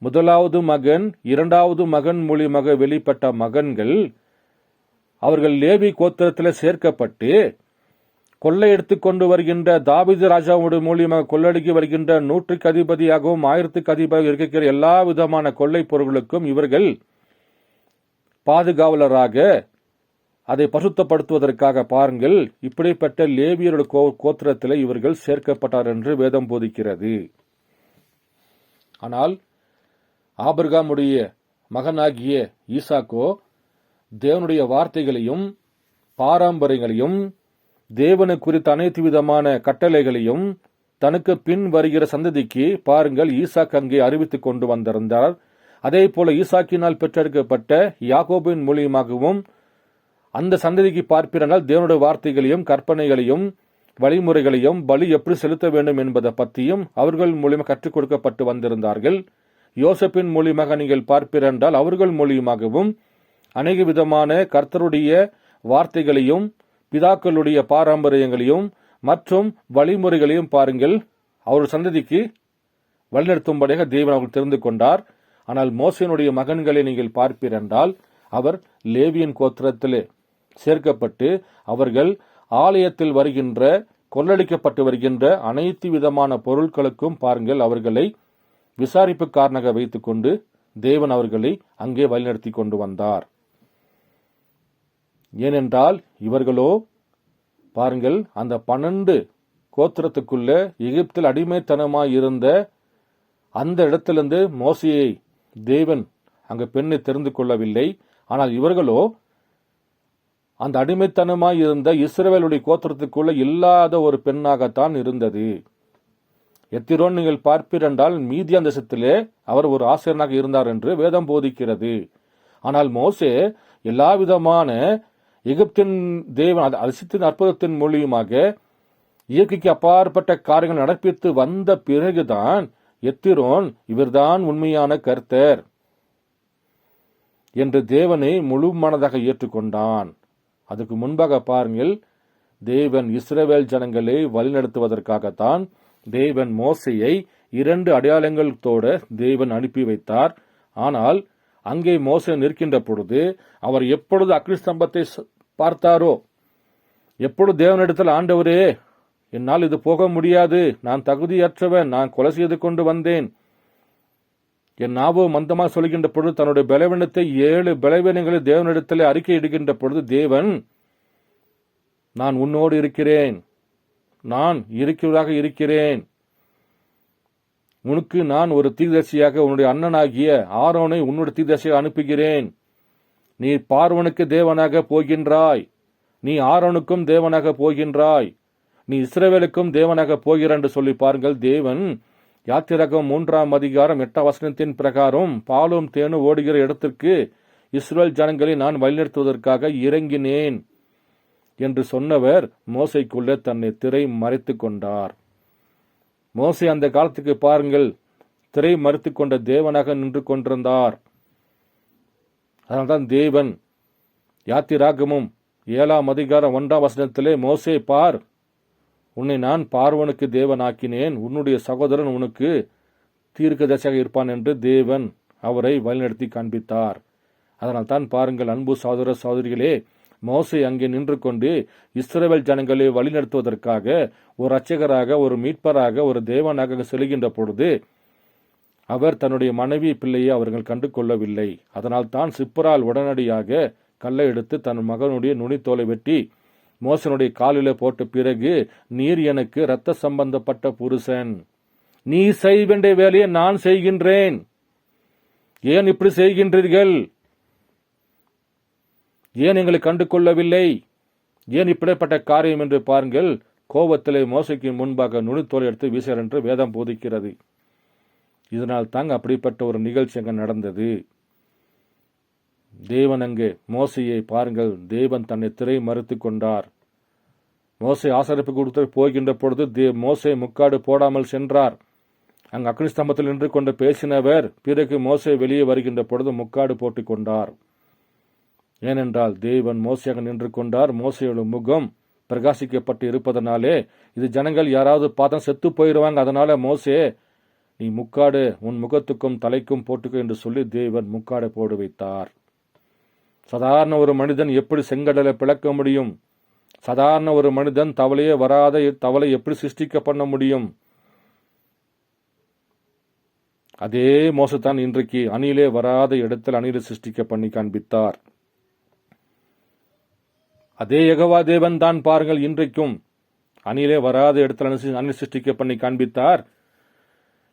A: முதலாவது மகன், இரண்டாவது மகன் மூலியமாக வெளிப்பட்ட மகன்கள் அவர்கள் லேவி கோத்திரத்தில் சேர்க்கப்பட்டு கொள்ளையெடுத்து கொண்டு வருகின்ற தாவீது ராஜாவுடைய மூலியமாக கொள்ளடிக்கு வருகின்ற 100க்கு அதிபதியாகவும் 1000க்கு அதிபதியாக இருக்கிற எல்லா விதமான கொள்ளை பொருட்களுக்கும் இவர்கள் பாதுகாவலராக அதை பசுத்தப்படுத்துவதற்காக பாருங்கள், இப்படிப்பட்ட லேவியருடைய கோத்திரத்தில் இவர்கள் சேர்க்கப்பட்டார் என்று வேதம் போதிக்கிறது. ஆனால் ஆபிரகாமுடைய மகனாகிய ஈசாக்கோ தேவனுடைய வார்த்தைகளையும் பாரம்பரியங்களையும் தேவனை குறித்த அனைத்து விதமான கட்டளைகளையும் தனக்கு பின் வருகிற சந்ததிக்கு பாருங்கள் ஈசாக் அங்கே அறிவித்துக் கொண்டு வந்திருந்தார். அதே போல ஈசாக்கினால் பெற்றெடுக்கப்பட்ட யாக்கோபின் மூலியமாகவும் அந்த சந்ததிக்கு பார்ப்பினால் தேவனுடைய வார்த்தைகளையும் கற்பனைகளையும் வழிமுறைகளையும் பலி எப்படி செலுத்த வேண்டும் என்பதை பற்றியும் அவர்கள் மூலியமாக கற்றுக் கொடுக்கப்பட்டு வந்திருந்தார்கள். யோசப்பின் மூலியமாக நீங்கள் பார்ப்பிரண்டால் அவர்கள் மூலியமாகவும் அநேக விதமான கர்த்தருடைய வார்த்தைகளையும் பிதாக்களுடைய பாரம்பரியங்களையும் மற்றும் வழிமுறைகளையும் பாருங்கள் அவர் சந்ததிக்கு வழிநடத்தும்படியாக தேவன் அவர்கள் தெரிந்து கொண்டார். ஆனால் மோசேனுடைய மகன்களை நீங்கள் பார்ப்பீரென்றால் அவர் லேவியின் கோத்திரத்திலே சேர்க்கப்பட்டு அவர்கள் ஆலயத்தில் வருகின்ற கொள்ளடிக்கப்பட்டு வருகின்ற அனைத்து விதமான பொருட்களுக்கும் பாருங்கள் அவர்களை விசாரிப்புக்காரனாக வைத்துக் கொண்டு தேவன் அவர்களை அங்கே வழிநடத்தி கொண்டு வந்தார். ஏனென்றால் இவர்களோ பாருங்கள் அந்த 12 கோத்திரத்துக்குள்ள எகிப்தில் அடிமைத்தனமாய் இருந்த அந்த இடத்திலிருந்து மோசேயை தேவன் அங்கு பெண்ணை தெரிந்து கொள்ளவில்லை. ஆனால் இவர்களோ அந்த அடிமைத்தனமாய் இருந்த இஸ்ரவேலுடைய கோத்திரத்துக்குள்ள இல்லாத ஒரு பெண்ணாகத்தான் இருந்தது. எத்திரோன் நீங்கள் பார்ப்பீரென்றால் மீதியான் தேசத்திலே அவர் ஒரு ஆசிரியனாக இருந்தார் என்று வேதம் போதிக்கிறது. ஆனால் மோசே எல்லா விதமான எகிப்தின் தேவன் அதிசயத்தின் அற்புதத்தின் மூலியமாக இயற்கைக்கு அப்பாற்பட்ட காரியங்கள் நடப்பித்து வந்த பிறகுதான் எத்திரோன் இவர்தான் உண்மையான கர்த்தர் என்று தேவனை முழு மனதாக ஏற்றுக்கொண்டான். அதுக்கு முன்பாக பாருங்கள் தேவன் இஸ்ரவேல் ஜனங்களை வழிநடத்துவதற்காகத்தான் தேவன் மோசையை 2 அடையாளங்களோட தேவன் அனுப்பி வைத்தார். ஆனால் அங்கே மோசே நிற்கின்ற பொழுது அவர் எப்பொழுது அக்னி ஸ்தம்பத்தை பார்த்தாரோ, எப்பொழுது தேவனிடத்தில் ஆண்டவரே என்னால் இது போக முடியாது, நான் தகுதியற்றவன், நான் கொலை செய்து கொண்டு வந்தேன், என் நாவோ மந்தமாக சொல்கின்ற பொழுது தன்னுடைய பலவீனத்தை 7 பலவீனங்களை தேவனிடத்தில் அறிக்கை இடுகின்ற பொழுது தேவன் நான் உன்னோடு இருக்கிறேன், நான் இருக்கிறதாக இருக்கிறேன், உனக்கு நான் ஒரு தீர்க்கதரிசியாக உன்னுடைய அண்ணனாகிய ஆரோனை உன்னுடைய தீர்க்கதரிசியாக அனுப்புகிறேன், நீ பார்வனுக்கு தேவனாக போகின்றாய், நீ ஆரோனுக்கும் தேவனாக போகின்றாய், நீ இஸ்ரவேலுக்கும் தேவனாக போகிறாய் என்று சொல்லி பாருங்கள். தேவன் யாத்திராகமம் 3ஆம் அதிகாரம் 8ஆம் வசனத்தின் பிரகாரம் பாலும் தேனும் ஓடுகிற இடத்திற்கு இஸ்ரவேல் ஜனங்களை நான் வழிநடத்துவதற்காக இறங்கினேன் என்று சொன்னவர் மோசைக்குள்ளே தன்னை திரை மறைத்து கொண்டார். மோசே அந்த காலத்துக்கு பாருங்கள் திரை மறைத்து கொண்ட தேவனாக நின்று கொண்டிருந்தார். அதனால்தான் தேவன் யாத்திராகமும் 7ஆம் அதிகாரம் 1ஆம் வசனத்திலே மோசே பார், உன்னை நான் பார்வனுக்கு தேவனாக்கினேன், உன்னுடைய சகோதரன் உனக்கு தீர்க்கதரிசியாக இருப்பான் என்று தேவன் அவரை வழிநடத்தி காண்பித்தார். அதனால் தான் பாருங்கள் அன்பு சகோதர சகோதரிகளே, மோசே அங்கே நின்று கொண்டு இஸ்ரவேல் ஜனங்களை வழிநடத்துவதற்காக ஒரு இரட்சகராக, ஒரு மீட்பராக, ஒரு தேவனாக செல்கின்ற பொழுது அவர் தன்னுடைய மனைவி பிள்ளையை அவர்கள் கண்டு கொள்ளவில்லை. அதனால் தான் சிப்பரால் உடனடியாக கல்லை எடுத்து தன் மகனுடைய நுனித்தோலை வெட்டி மோசனுடைய காலில போட்ட பிறகு, நீர் எனக்கு இரத்த சம்பந்தப்பட்ட புருஷன், நீ செய்ய வேண்டிய வேலையை நான் செய்கின்றேன், ஏன் இப்படி செய்கின்றீர்கள், ஏன் எங்களை கண்டு கொள்ளவில்லை, ஏன் இப்படிப்பட்ட காரியம் என்று பாருங்கள் கோபத்திலே மோசைக்கு முன்பாக நுனித்தோலை எடுத்து வீசுகிறார் என்று வேதம் போதிக்கிறது. இதனால் தாங்க அப்படிப்பட்ட ஒரு நிகழ்ச்சி அங்கே நடந்தது. தேவன் அங்கே மோசையை பாருங்கள், தேவன் தன்னை திரை மறுத்து கொண்டார். மோசை ஆசரிப்பு கொடுத்து போகின்ற பொழுது மோசை முக்காடு போடாமல் சென்றார். அங்கு அக்னி ஸ்தம்பத்தில் நின்று கொண்டு பேசினவர் பிறகு மோசை வெளியே வருகின்ற பொழுது முக்காடு போட்டு கொண்டார். ஏனென்றால் தேவன் மோசையாக நின்று கொண்டார். மோசையோட முகம் பிரகாசிக்கப்பட்டு இருப்பதனாலே இது ஜனங்கள் யாராவது பார்த்தா செத்து போயிடுவாங்க. அதனால மோசே, நீ முக்காடு உன் முகத்துக்கும் தலைக்கும் போட்டுக்க என்று சொல்லி தேவன் முக்காடை போடு வைத்தார். சாதாரண ஒரு மனிதன் எப்படி செங்கடலை பிளக்க முடியும்? சாதாரண ஒரு மனிதன் தவளையே வராத தவளை எப்படி சிருஷ்டிக்க பண்ண முடியும்? அதே மோசத்தான் இன்றைக்கு அணிலே வராத இடத்தில் அணிலை சிருஷ்டிக்க பண்ணி காண்பித்தார். அதே யெகோவா தேவன் தான் பாருங்கள், இன்றைக்கும் அணிலே வராத இடத்தில் அணில் சிருஷ்டிக்க பண்ணி காண்பித்தார்.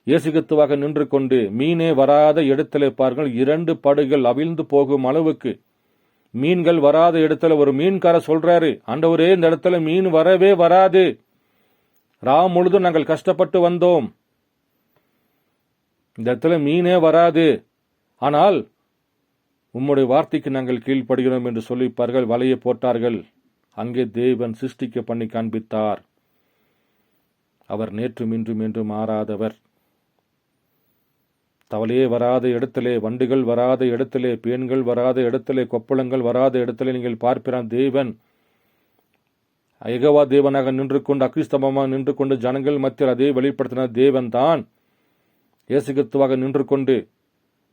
A: இயேசு கிறிஸ்துவாக நின்று கொண்டு மீனே வராத இடத்திலே பாருங்கள் 2 படகுகள் அவிழ்ந்து போகும் அளவுக்கு, மீன்கள் வராத இடத்துல ஒரு மீன்கார சொல்றாரு, ஆண்டவரே இந்த இடத்துல மீன் வரவே வராது, ராம் முழுதும் நாங்கள் கஷ்டப்பட்டு வந்தோம், இந்த இடத்துல மீனே வராது, ஆனால் உம்முடைய வார்த்தைக்கு நாங்கள் கீழ்ப்படுகிறோம் என்று சொல்லிப்பார்கள். வலையை போட்டார்கள். அங்கே தேவன் சிருஷ்டிக்க பண்ணி காண்பித்தார். அவர் நேற்றும் இன்றும் என்றும் மாறாதவர். தவளையே வராத இடத்திலே, வண்டுகள் வராத இடத்திலே, பேன்கள் வராத இடத்திலே, கொப்பளங்கள் வராத இடத்திலே நீங்கள் பார்க்கிறான் தேவன் யெகோவா தேவனாக நின்று கொண்டு அக்னிஸ்தம்பமாக நின்று கொண்டு ஜனங்கள் மத்தியில் அதே வெளிப்படுத்தின தேவன் தான் இயேசு கிறிஸ்துவாக நின்று கொண்டு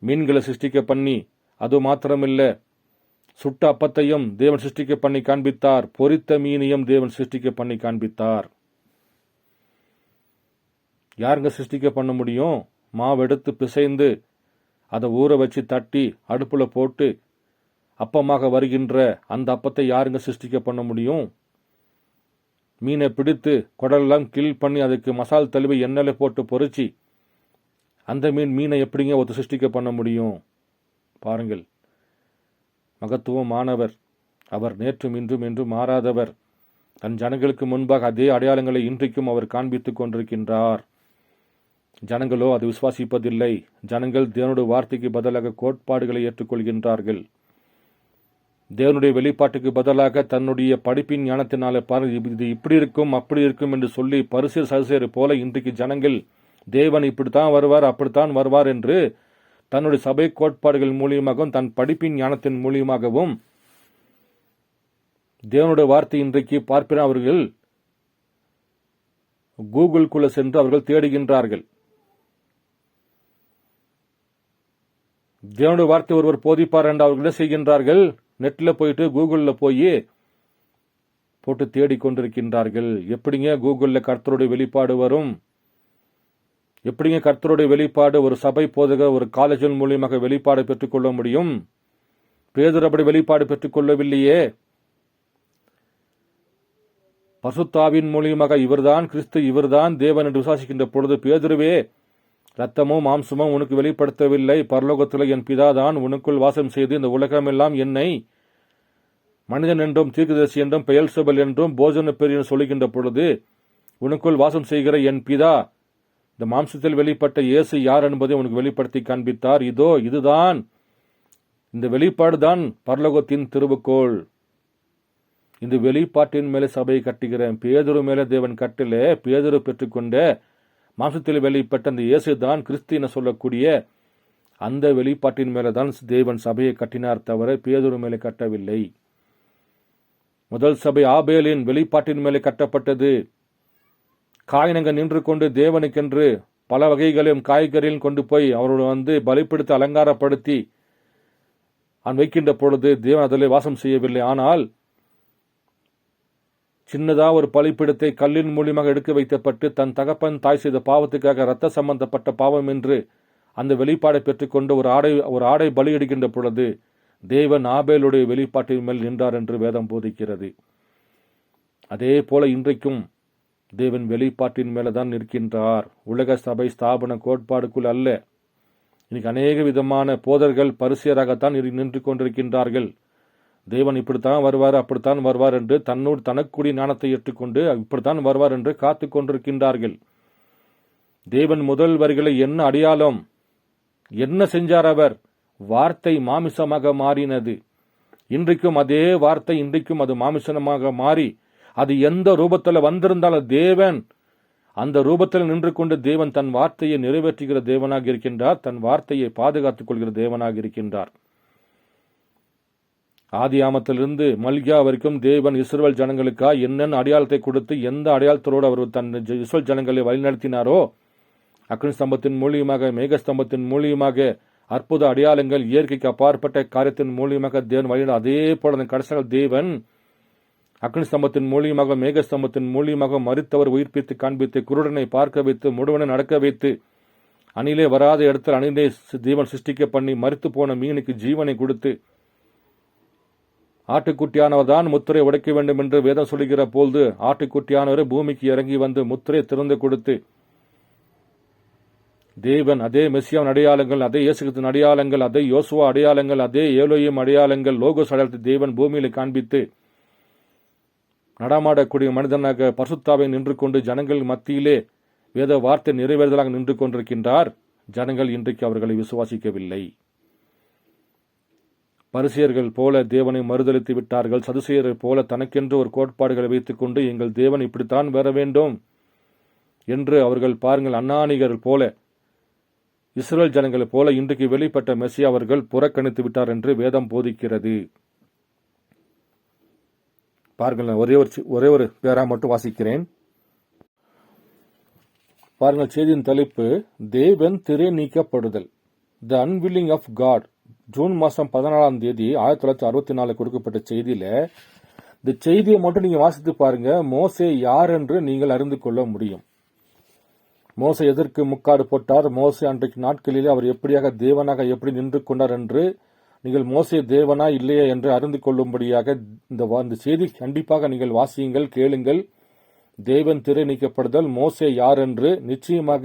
A: மீன்களை சிருஷ்டிக்க பண்ணி, அது மாத்திரமில்ல சுட்ட அப்பத்தையும் தேவன் சிருஷ்டிக்க பண்ணி காண்பித்தார். பொரித்த மீனையும் தேவன் சிருஷ்டிக்க பண்ணி காண்பித்தார். யாருங்க சிருஷ்டிக்க பண்ண முடியும்? மாவெடுத்து பிசைந்து அதை ஊற வச்சு தட்டி அடுப்புல போட்டு அப்பமாக வருகின்ற அந்த அப்பத்தை யாருங்க சிருஷ்டிக்க பண்ண முடியும்? மீனை பிடித்து குடலெல்லாம் கில் பண்ணி அதுக்கு மசால் தழுவி எண்ணெயில போட்டு பொறிச்சு அந்த மீனை எப்படிங்க ஒருத்தர் சிருஷ்டிக்க பண்ண முடியும்? பாருங்கள், மகத்துவமானவர் அவர், நேற்றும் இன்றும் என்றும் மாறாதவர். தன் ஜனங்களுக்கு முன்பாக அதே அடையாளங்களை இன்றைக்கும் அவர் காண்பித்துக் கொண்டிருக்கின்றார். ஜனங்களோ அது விசுவாசிப்பதில்லை. ஜனங்கள் தேவனுடைய வார்த்தைக்கு பதிலாக கோட்பாடுகளை ஏற்றுக்கொள்கின்றார்கள். தேவனுடைய வெளிப்பாட்டுக்கு பதிலாக தன்னுடைய படிப்பின் ஞானத்தினால இது இப்படி இருக்கும் அப்படி இருக்கும் என்று சொல்லி பரிசேர் சதுசேர் போல இன்றைக்கு ஜனங்கள் தேவன் இப்படித்தான் வருவார் அப்படித்தான் வருவார் என்று தன்னுடைய சபை கோட்பாடுகள் மூலியமாகவும் தன் படிப்பின் ஞானத்தின் மூலியமாகவும் தேவனுடைய வார்த்தை இன்றைக்கு பார்ப்பின அவர்கள் கூகுள்குள்ள சென்று அவர்கள் தேடுகின்றார்கள். தேவனுடைய வார்த்தை ஒருவர் போதிப்பார் என்று அவர்கள் என்ன செய்கின்றார்கள்? நெட்ல போயிட்டு கூகுள்ல போய் போட்டு தேடிக்கொண்டிருக்கின்றார்கள். எப்படிங்க கூகுள்ல கர்த்தருடைய வெளிப்பாடு வரும்? எப்படிங்க கர்த்தருடைய வெளிப்பாடு ஒரு சபை போதகர் ஒரு காலேஜின் மூலியமாக வெளிப்பாடு பெற்றுக்கொள்ள முடியும்? பேதுரு அப்படி வெளிப்பாடு பெற்றுக்கொள்ளவில்லையே. பசுத்தாவின் மூலியமாக இவர்தான் கிறிஸ்து, இவர்தான் தேவன் என்று விசுவாசிக்கின்ற பொழுது பேதுருவே, ரத்தமும் மாம்சமும் உனக்கு வெளிப்படுத்தவில்லை, பரலோகத்தில் என் பிதாதான் உனக்குள் வாசம் செய்து இந்த உலகமெல்லாம் என்னை மனிதன் என்றும் தீர்க்கதரிசி என்றும் பெயல்செபூல் என்றும் போஜன பெரியன் சொல்லுகின்ற பொழுது உனக்குள் வாசம் செய்கிற என் பிதா இந்த மாம்சத்தில் வெளிப்பட்ட இயேசு யார் என்பதை உனக்கு வெளிப்படுத்தி காண்பித்தார். இதோ இதுதான், இந்த வெளிப்பாடு தான் பரலோகத்தின் திருவுக்கோள். இந்த வெளிப்பாட்டின் மேலே சபையை கட்டுகிறேன். பேதுரு மேலே தேவன் கட்டல. பேதுரு பெற்றுக்கொண்ட மாம்சத்தில் வெளிப்பட்ட அந்த இயேசு தான் கிறிஸ்து என சொல்லக்கூடிய அந்த வெளிப்பாட்டின் மேலதான் தேவன் சபையை கட்டினார் தவிர பேதுரு மேலே கட்டவில்லை. முதல் சபை ஆபேலின் வெளிப்பாட்டின் மேலே கட்டப்பட்டது. காயினங்க நின்று கொண்டு தேவனுக்கென்று பல வகைகளையும் காய்கறிகளும் கொண்டு போய் அவரோடு பலிப்படுத்தி அலங்காரப்படுத்தி வைக்கின்ற பொழுது தேவன் அதில் வாசம் செய்யவில்லை. ஆனால் சின்னதா ஒரு பலிப்பிடத்தை கல்லின் மூலியமாக எடுக்க வைக்கப்பட்டு தன் தகப்பன் தாய் செய்த பாவத்துக்காக இரத்த சம்பந்தப்பட்ட பாவம் என்று அந்த வெளிப்பாடை பெற்றுக்கொண்டு ஒரு ஆடை பலியிடுகின்ற பொழுது தேவன் ஆபேலுடைய வெளிப்பாட்டின் மேல் நின்றார் என்று வேதம் போதிக்கிறது. அதே போல இன்றைக்கும் தேவன் வெளிப்பாட்டின் மேலதான் நிற்கின்றார். உலக சபை ஸ்தாபன கோட்பாடுக்குள் அல்ல. இன்னைக்கு அநேக விதமான போதர்கள் பரிசேயராகத்தான் நின்று கொண்டிருக்கின்றார்கள். தேவன் இப்படித்தான் வருவார், அப்படித்தான் வருவார் என்று தன்னோடு தனக்குரிய ஞானத்தை ஏற்றுக்கொண்டு இப்படித்தான் வருவார் என்று காத்து கொண்டிருக்கின்றார்கள். தேவன் முதல் வரிகளை என்ன அடையாளம், என்ன செஞ்சார்? அவர் வார்த்தை மாமிசமாக மாறினது. இன்றைக்கும் அதே வார்த்தை, இன்றைக்கும் அது மாமிசமாக மாறி அது எந்த ரூபத்தில் வந்திருந்தாலும் தேவன் அந்த ரூபத்தில் நின்று கொண்டு தேவன் தன் வார்த்தையை நிறைவேற்றுகிற தேவனாக இருக்கின்றார். தன் வார்த்தையை பாதுகாத்துக் கொள்கிற தேவனாக இருக்கின்றார். ஆதி ஆமத்திலிருந்து மல்கியா வரைக்கும் தேவன் இஸ்ரவேல் ஜனங்களுக்காக என்னென்ன அடையாளத்தை கொடுத்து எந்த அடையாளத்தோடு அவர் தன் இஸ்ரவேல் ஜனங்களை வழிநடத்தினாரோ, அக்னி ஸ்தம்பத்தின் மூலியமாக, மேகஸ்தம்பத்தின் மூலியமாக, அற்புத அடையாளங்கள், இயற்கைக்கு அப்பாற்பட்ட காரியத்தின் மூலியமாக தேவன் வழிநட. அதே போல கடைசியாக தேவன் அக்னி ஸ்தம்பத்தின் மூலியமாக, மேகஸ்தம்பத்தின் மூலியமாக மரித்தவர் உயிர்ப்பித்து காண்பித்து, குருடனை பார்க்க வைத்து, முடுவனை நடக்க வைத்து, அணிலே வராத இடத்தில் அணிலே தேவன் சிருஷ்டிக்க பண்ணி, மரித்து போன மீனுக்கு ஜீவனை கொடுத்து, ஆட்டுக்குட்டியானவர் தான் முத்திரை உடைக்க வேண்டும் என்று வேதம் சொல்லுகிற போது ஆட்டுக்குட்டியானவர் பூமிக்கு இறங்கி வந்து முத்திரை திறந்து கொடுத்து, தேவன் அதே மெசியாவின் அடையாளங்கள், அதே இயேசுவின் அடையாளங்கள், அதே யோசுவா அடையாளங்கள், அதே ஏலோயிம் அடையாளங்கள், லோகோஸ் அடையாளத்தை தேவன் பூமியில் காண்பித்து நடமாடக்கூடிய மனிதனாக பரிசுத்தாவை நின்று கொண்டு ஜனங்கள் மத்தியிலே வேத வார்த்தை நிறைவேறுதலாக நின்று கொண்டிருக்கின்றார். ஜனங்கள் இன்றைக்கு அவர்களை விசுவாசிக்கவில்லை. பரிசேயர்கள் போல தேவனை மறுதலித்து விட்டார்கள். சதுசேயர்கள் போல தனக்கென்று ஒரு கோட்பாடுகளை வைத்துக் கொண்டு எங்கள் தேவன் இப்படித்தான் வர வேண்டும் என்று அவர்கள் பாருங்கள் அந்நானிகர்கள் போல, இஸ்ரேல் ஜனங்கள் போல இன்றைக்கு வெளிப்பட்ட மெசியா அவர்கள் புறக்கணித்து விட்டார் என்று வேதம் போதிக்கிறது. பாருங்கள், ஒரே ஒரு பேரா மட்டும் வாசிக்கிறேன். பாருங்கள், செய்தியின் தலைப்பு தேவன் திரை நீக்கப்படுதல், த அன்வில்லிங் ஆஃப் காட். ஜூன் மாதம் 14ஆம் தேதி 1964 கொடுக்கப்பட்ட செய்தியில இந்த செய்தியை மட்டும் நீங்க வாசித்து பாருங்க. மோசே யார் என்று நீங்கள் அறிந்து கொள்ள முடியும். மோசே எதற்கு முக்காடு போட்டார், மோசே அன்றைக்கு நாட்களிலே அவர் எப்படியாக தேவனாக எப்படி நின்று கொண்டார் என்று நீங்கள் மோசே தேவனா இல்லையா என்று அறிந்து கொள்ளும்படியாக இந்த செய்தி கண்டிப்பாக நீங்கள் வாசியுங்கள், கேளுங்கள். தேவன் திரை நீக்கப்படுதல், மோசே யார் என்று நிச்சயமாக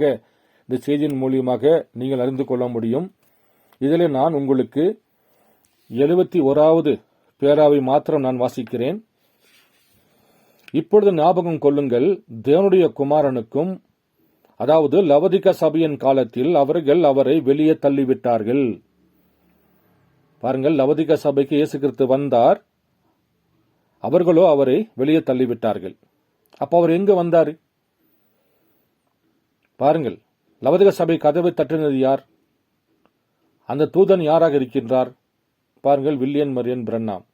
A: இந்த செய்தியின் மூலியமாக நீங்கள் அறிந்து கொள்ள முடியும். இதில் நான் உங்களுக்கு 71வது பேராவை மாத்திரம் நான் வாசிக்கிறேன். இப்பொழுது ஞாபகம் கொள்ளுங்கள், தேவனுடைய குமாரனுக்கும், அதாவது லவதிக சபையின் காலத்தில் அவர்கள் அவரை வெளியே தள்ளிவிட்டார்கள். பாருங்கள், லவதிக சபைக்கு இயேசு கிறிஸ்து வந்தார், அவர்களோ அவரை வெளியே தள்ளிவிட்டார்கள். அப்ப அவர் எங்க வந்தார்? பாருங்கள், லவதிக சபை கதவை தட்டினது யார்? அந்த தூதன் யாராக இருக்கின்றார்? பாருங்கள், வில்லியம் மரியன் பிரண்ணாம்.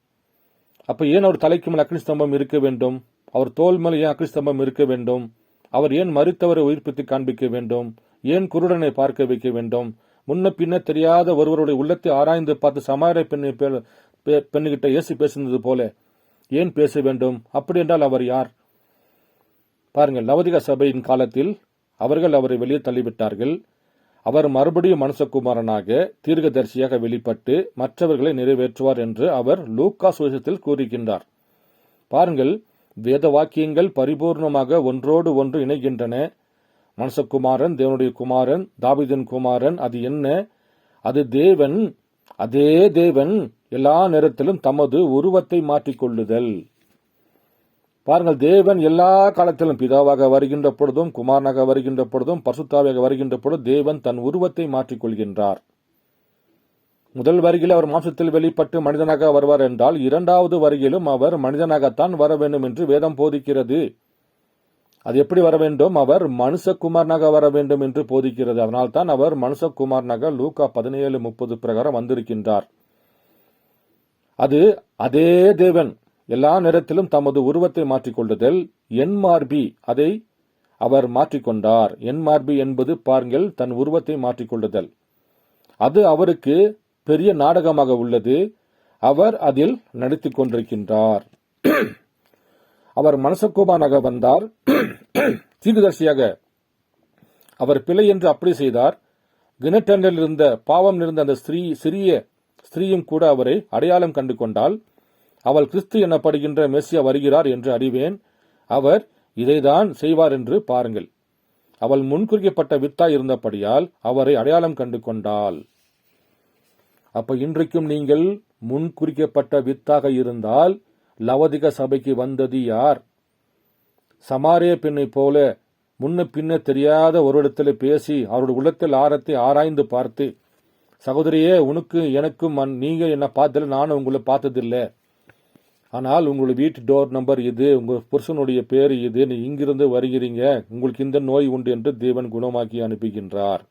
A: அப்ப ஏன் அவர் தலைக்கு மேல் அக்னி ஸ்தம்பம் இருக்க வேண்டும்? அவர் தோல் மேல் ஏன் அக்னி ஸ்தம்பம் இருக்க வேண்டும்? அவர் ஏன் மரித்தவரை உயிர்ப்பித்து காண்பிக்க வேண்டும்? ஏன் குருடனை பார்க்க வைக்க வேண்டும்? முன்ன பின்ன தெரியாத ஒருவருடைய உள்ளத்தை ஆராய்ந்து பார்த்து சமாரிய பெண்ணுகிட்ட இயேசு பேசுனது போல ஏன் பேச வேண்டும்? அப்படி என்றால் அவர் யார்? பாருங்கள், லவதிக சபையின் காலத்தில் அவர்கள் அவரை வெளியே தள்ளிவிட்டார்கள். அவர் மறுபடியும் மனுஷகுமாரனாக தீர்க்கதரிசியாக வெளிப்பட்டு மற்றவர்களை நிறைவேற்றுவார் என்று அவர் லூக்கா சுவிசேஷத்தில் கூறுகின்றார். பாருங்கள், வேத வாக்கியங்கள் பரிபூர்ணமாக ஒன்றோடு ஒன்று இணைகின்றன. மனுஷகுமாரன், தேவனுடைய குமாரன், தாவீதின் குமாரன். அது என்ன? அது தேவன், அதே தேவன் எல்லா நேரத்திலும் தமது உருவத்தை மாற்றிக்கொள்ளுதல். பாருங்கள், தேவன் எல்லா காலத்திலும் பிதாவாக வருகின்ற பொழுதும், குமாரனாக வருகின்ற பொழுதும், பரிசுத்தாவியாக வருகின்ற பொழுதும் தேவன் தன் உருவத்தை மாற்றிக்கொள்கின்றார். முதல் வருகையில் அவர் மாம்சத்தில் வெளிப்பட்டு மனிதனாக வருவார் என்றால், இரண்டாவது வருகையிலும் அவர் மனிதனாகத்தான் வர வேண்டும் என்று வேதம் போதிக்கிறது. அது எப்படி வர வேண்டும்? அவர் மனுஷகுமாரனாக வர வேண்டும் என்று போதிக்கிறது. அதனால்தான் அவர் மனுஷகுமாரனாக லூக்கா 17:30 பிரகாரம் வந்திருக்கின்றார். அது அதே தேவன் எல்லா நேரத்திலும் தமது உருவத்தை மாற்றிக்கொள்ளுதல். என்மார்பி, அதை அவர் மாற்றிக்கொண்டார். என்மார்பி என்பது பாருங்கள், தன் உருவத்தை மாற்றிக்கொள்ளுதல். அது அவருக்கு பெரிய நாடகமாக உள்ளது. அவர் அதில் நடித்துக் கொண்டிருக்கின்றார். அவர் மனுஷகுமாரனாக வந்தார், தீர்க்கதரிசியாக அவர் பிழை என்று அப்படி செய்தார். கிணற்றண்டில் இருந்த பாவம் இருந்த அந்த சிறிய ஸ்திரீயும் கூட அவரை அடையாளம் கண்டு கொண்டால், அவள் கிறிஸ்து எனப்படுகின்ற மெசியா வருகிறார் என்று அறிவேன், அவர் இதைதான் செய்வார் என்று பாருங்கள். அவள் முன்குறிக்கப்பட்ட வித்தாய் இருந்தபடியால் அவரை அடையாளம் கண்டு கொண்டாள். அப்ப இன்றைக்கும் நீங்கள் முன்குறிக்கப்பட்ட வித்தாக இருந்தால் லவோதிக சபைக்கு வந்தது யார்? சமாரிய பெண்ணை போல முன்ன பின்ன தெரியாத ஒரு இடத்துல பேசி அவருடைய உள்ளத்தில் ஆரத்தை ஆராய்ந்து பார்த்து, சகோதரியே, உனக்கு எனக்கும் நீங்க என்ன பார்த்ததில்ல, நானும் உங்களை பார்த்ததில்லை, ஆனால் உங்களுடைய வீட்டு டோர் நம்பர் இது, உங்கள் புருஷனுடைய பேர் இது, நீ இங்கிருந்து வருகிறீங்க, உங்களுக்கு இந்த நோய் உண்டு என்று தேவன் குணமாக்கி அனுப்புகின்றார்.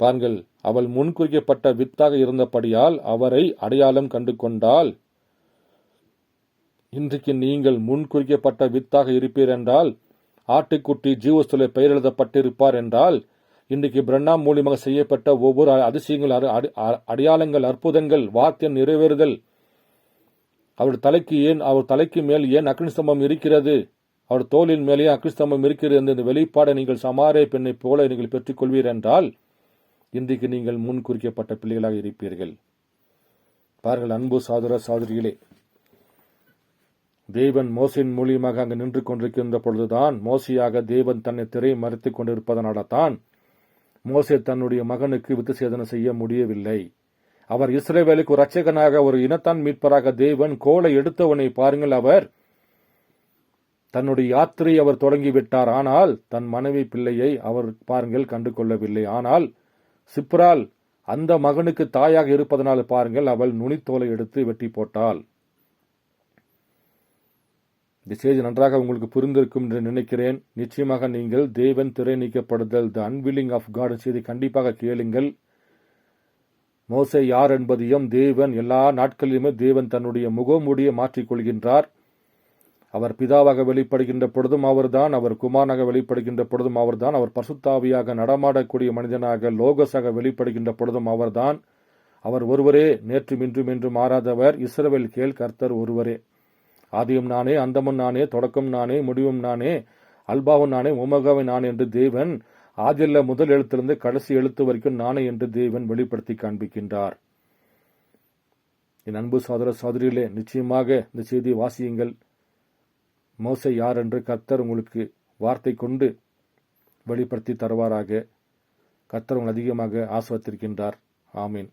A: பாருங்கள், அவள் முன்குறிக்கப்பட்ட வித்தாக இருந்தபடியால் அவரை அடையாளம் கண்டு கொண்டால், இன்றைக்கு நீங்கள் முன்குறிக்கப்பட்ட வித்தாக இருப்பீர் என்றால், ஆட்டுக்குட்டி ஜீவஸ்துல பெயர் எழுதப்பட்டிருப்பார் என்றால், இன்றைக்கு பிரண்ணாம் மூலியமாக செய்யப்பட்ட ஒவ்வொரு அதிசயங்கள், அடையாளங்கள், அற்புதங்கள், வார்த்தை நிறைவேறுதல், அவர் தலைக்கு மேல் ஏன் அக்னி ஸ்தம்பம் இருக்கிறது, அவர் தோளின் மேலே அக்னி ஸ்தம்பம் இருக்கிறது என்ற வெளிப்பாடை நீங்கள் சமாரிய பெண்ணை போல நீங்கள் பெற்றுக் கொள்வீர் என்றால், இன்றைக்கு நீங்கள் முன் குறிக்கப்பட்ட பிள்ளைகளாக இருப்பீர்கள். பாருங்கள் அன்பு சகோதர சகோதரிகளே, தேவன் மோசையின் மூலியமாக அங்கு நின்று கொண்டிருக்கின்ற பொழுதுதான், மோசையாக தேவன் தன்னை திரை மறைத்துக் கொண்டிருப்பதனால்தான் மோசே தன்னுடைய மகனுக்கு வித்துசேதனம் செய்ய முடியவில்லை. அவர் இஸ்ரவேலுக்கு ஒரு ரட்சகனாக, ஒரு இனத்தான் மீட்பராக தேவன் கோலை எடுத்தவனை பாருங்கள், அவர் தன்னுடைய யாத்திரையை அவர் தொடங்கிவிட்டார். ஆனால் தன் மனைவி பிள்ளையை அவர் பாருங்கள் கண்டு கொள்ளவில்லை. ஆனால் சிப்ரால் அந்த மகனுக்கு தாயாக இருப்பதனால் பாருங்கள், அவள் நுனித்தோலை எடுத்து வெட்டி போட்டாள். இந்த செய்தி நன்றாக உங்களுக்கு புரிந்திருக்கும் என்று நினைக்கிறேன். நிச்சயமாக நீங்கள் தேவன் திரை நீக்கப்படுதல், த அன்வில்லிங் ஆஃப் காட் செய்தி கண்டிப்பாக கேளுங்கள். மோசே யார் என்பதையும் தேவன் எல்லா நாட்களிலுமே தேவன் தன்னுடைய முகமூடியை மாற்றிக்கொள்கின்றார். அவர் பிதாவாக வெளிப்படுகின்ற பொழுதும் அவர்தான், அவர் குமாரனாக வெளிப்படுகின்ற பொழுதும் அவர்தான், அவர் பரிசுத்தாவியாக நடமாடக்கூடிய மனிதனாக லோகஸாக வெளிப்படுகின்ற பொழுதும் அவர்தான். அவர் ஒருவரே, நேற்றும் இன்றும் என்றும் மாறாதவர். இஸ்ரவேல் கேள், கர்த்தர் ஒருவரே. ஆதியும் நானே, அந்தமும் நானே, தொடக்கம் நானே, முடிவும் நானே, அல்பாவும் நானே, ஒமேகாவும் நானே என்று தேவன் ஆதியில முதல் எழுத்திலிருந்து கடைசி எழுத்து வரைக்கும் நானே என்று தேவன் வெளிப்படுத்தி காண்பிக்கின்றார். என் அன்பு சகோதர சகோதரிகளே, நிச்சயமாக இந்த செய்தியை வாசியுங்கள். மோசே யார் என்று கர்த்தர் உங்களுக்கு வார்த்தை கொண்டு வெளிப்படுத்தி தருவாராக. கர்த்தர் உங்கள் அதிகமாக ஆசீர்வதித்திருக்கின்றார். ஆமீன்.